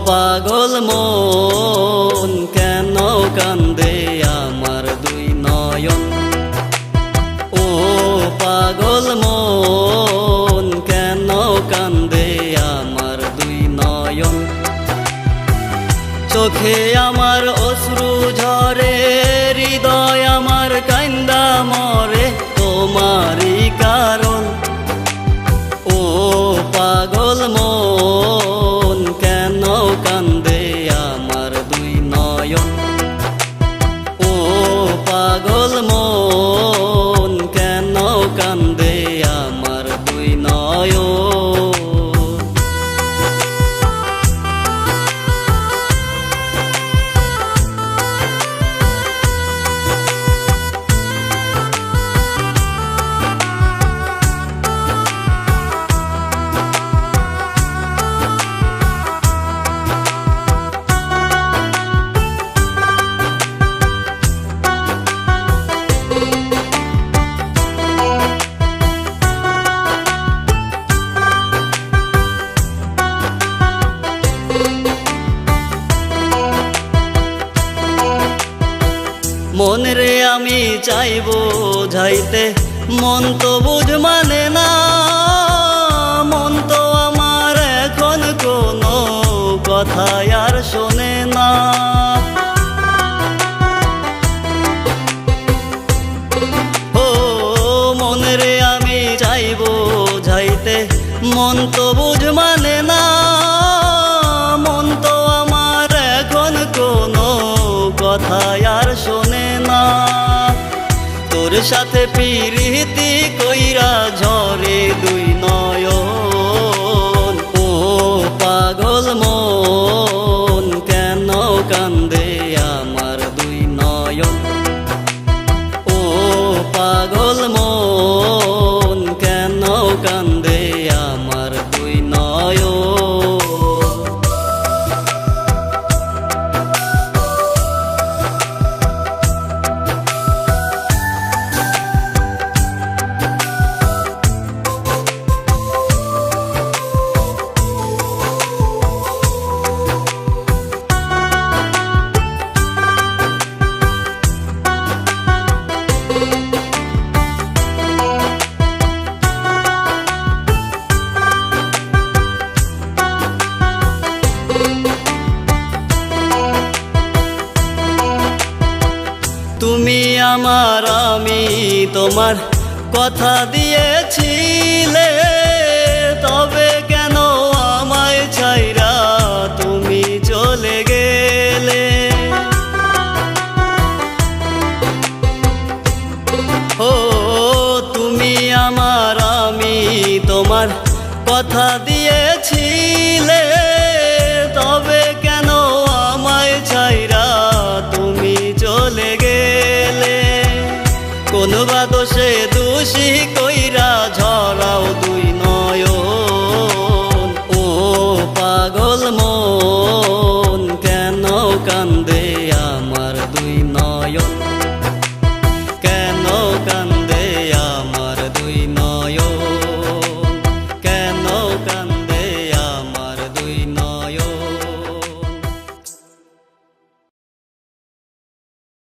পাগল মন কেন কান্দে আমার দুই নয়ন, ও পাগল মন কেন কান্দে আমার দুই নয়ন। চোখে আমার অশ্রু ঝরে, হৃদয় আমার কান্দা মরে তোমারই কারণ। ও পাগল মন কেন কান্দে আমার দুই নয়ন, ও পাগল মন কেন কান্দে আমার দুই নয়ন। মন রে আমি চাইবো যাইতে, মন তো বুঝ মানে না, মন তো আমার এখন কোনো কথা আর শোনে না। ও মন রে আমি চাইবো যাইতে, মন তো বুঝ মানে না, মন তো আমার এখন কোনো কথা আর শোনে না। তোর সাথে পিরিতি কইরা ঝরে দুই নয়ন, ও পাগল মন কেন কান্দে আমার দুই নয়ন, ও পাগল মন কেন কান্দে আমার দুই নয়ন। তুমি আমার আমি তোমার কথা দিয়েছিলে, তবে কেন আমায় ছাইরা তুমি চলে গেলে। ও তুমি আমার আমি তোমার কথা দিয়েছিলে, তবে কেন আমায় ছাইরা তুমি চলে গেলে। কোন বা দোষে দোষী কইরা ঝরাও দুই নয়ন,